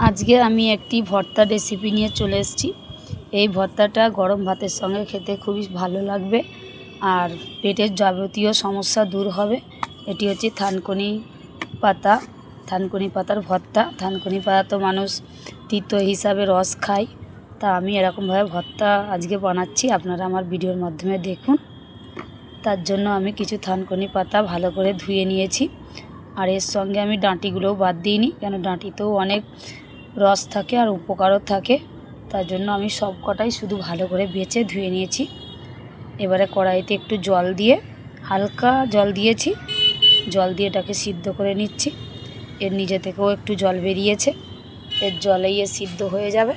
আজকে আমি একটি ভর্তা রেসিপি নিয়ে চলে এসেছি। এই ভর্তাটা গরম ভাতের সঙ্গে খেতে খুবই ভালো লাগবে আর পেটের যাবতীয় সমস্যা দূর হবে। এটি হচ্ছে থানকুনি পাতার ভর্তা। থানকুনি পাতা তো মানুষ তিতো হিসাবে রস খায়, তা আমি এরকমভাবে ভর্তা আজকে বানাচ্ছি, আপনারা আমার ভিডিওর মাধ্যমে দেখুন। তার জন্য আমি কিছু থানকুনি পাতা ভালো করে ধুয়ে নিয়েছি, আর এর সঙ্গে আমি ডাঁটিগুলোও বাদ দিইনি, কেন ডাঁটিতেও অনেক রস থাকে আর উপকারও থাকে। তার জন্য আমি সব কটাই শুধু ভালো করে বেছে ধুয়ে নিয়েছি। এবারে কড়াইতে একটু জল দিয়ে, হালকা জল দিয়েছি, জল দিয়ে এটাকে সিদ্ধ করে নিচ্ছি। এর নিজে থেকেও একটু জল বেরিয়েছে, এর জলেই সিদ্ধ হয়ে যাবে।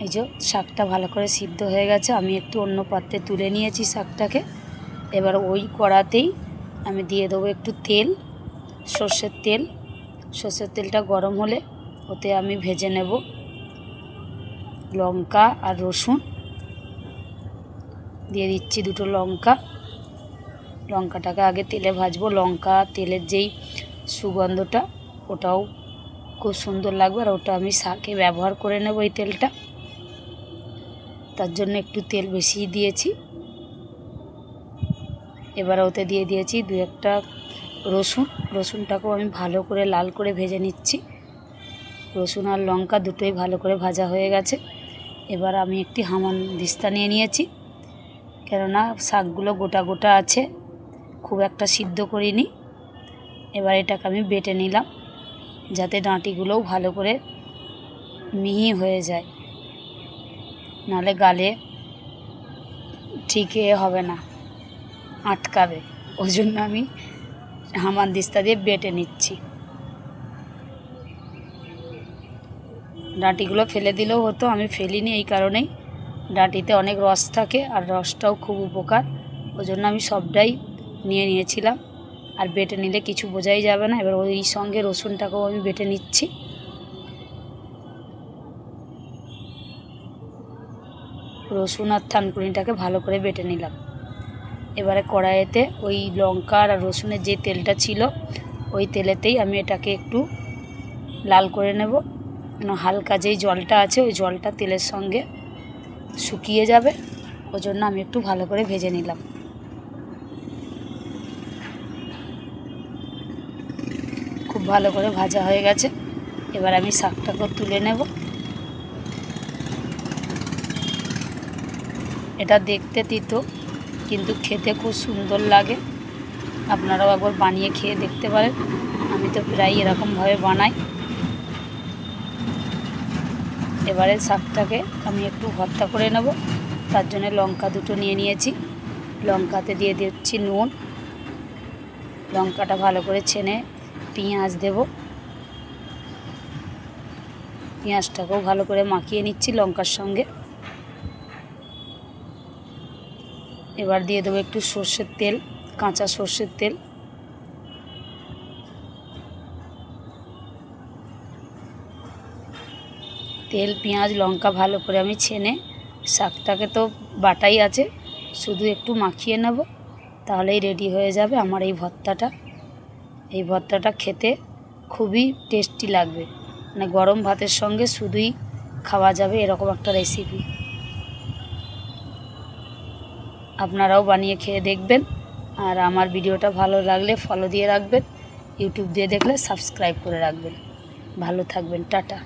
এই যে শাকটা ভালো করে সিদ্ধ হয়ে গেছে, আমি একটু অন্য পাত্রে তুলে নিয়েছি শাকটাকে। এবার ওই কড়াতেই আমি দিয়ে দেবো একটু তেল, সর্ষের তেল। সর্ষের তেলটা গরম হলে ওতে আমি ভেজে নেব লঙ্কা আর রসুন। দিয়ে দিচ্ছি দুটো লঙ্কা। লঙ্কাটাকে আগে তেলে ভাজবো। লঙ্কা তেলের যেই সুগন্ধটা, ওটাও খুব সুন্দর লাগবে, আর ওটা আমি শাকে ব্যবহার করে নেব এই তেলটা। তার জন্য একটু তেল বেশি দিয়েছি। এবার ওতে দিয়ে দিয়েছি দু একটা রসুন। রসুনটাকেও আমি ভালো করে লাল করে ভেজে নিচ্ছি। রসুন আর লঙ্কা দুটোই ভালো করে ভাজা হয়ে গেছে। এবার আমি একটি হামানদিস্তা নিয়ে নিয়েছি, কেননা শাকগুলো গোটা গোটা আছে, খুব একটা সিদ্ধ করিনি। এবার এটাকে আমি বেটে নিলাম, যাতে ডাঁটিগুলোও ভালো করে মিহি হয়ে যায়, নাহলে গালে ঠিক হবে না, আটকাবে। ওই জন্য আমি হামানদিস্তা দিয়ে বেটে নিচ্ছি। ডাঁটিগুলো ফেলে দিলেও হতো, আমি ফেলিনি এই কারণেই, ডাঁটিতে অনেক রস থাকে আর রসটাও খুব উপকার। ওই জন্য আমি সবটাই নিয়ে নিয়েছিলাম, আর বেটে নিলে কিছু বোঝাই যাবে না। এবার ওই সঙ্গে রসুনটাকেও আমি বেটে নিচ্ছি। রসুন আর থানকুনিটাকে ভালো করে বেটে নিলাম। এবারে কড়াইতে ওই লঙ্কা আর রসুনের যে তেলটা ছিল, ওই তেলেতেই আমি এটাকে একটু লাল করে নেব। হালকা যেই জলটা আছে, ওই জলটা তেলের সঙ্গে শুকিয়ে যাবে, ওই জন্য আমি একটু ভালো করে ভেজে নিলাম। খুব ভালো করে ভাজা হয়ে গেছে। এবার আমি শাকটাকে তুলে নেব। এটা দেখতে তিতো, কিন্তু খেতে খুব সুন্দর লাগে। আপনারাও একবার বানিয়ে খেয়ে দেখতে পারেন। আমি তো প্রায় এরকমভাবে বানাই। এবারে শাকটাকে আমি একটু ভর্তা করে নেব, তার জন্য লঙ্কা দুটো নিয়ে নিয়েছি। লঙ্কাতে দিয়ে দিচ্ছি নুন। লঙ্কাটা ভালো করে ছেনে পেঁয়াজ দেব। পেঁয়াজটাকেও ভালো করে মাখিয়ে নিচ্ছি লঙ্কার সঙ্গে। এবার দিয়ে দেবো একটু সর্ষের তেল, কাঁচা সর্ষের তেল। তেল, পেঁয়াজ, লঙ্কা ভালো করে আমি ছেনে, শাকটাকে তো বাটাই আছে, শুধু একটু মাখিয়ে নেব, তাহলেই রেডি হয়ে যাবে আমার এই ভর্তাটা। এই ভর্তাটা খেতে খুবই টেস্টি লাগবে, মানে গরম ভাতের সঙ্গে শুধুই খাওয়া যাবে এরকম একটা রেসিপি। আপনারাও বানিয়ে খেয়ে দেখবেন, আর আমার ভিডিওটা ভালো লাগলে ফলো দিয়ে রাখবেন, ইউটিউব দিয়ে দেখলে সাবস্ক্রাইব করে রাখবেন। ভালো থাকবেন, টাটা।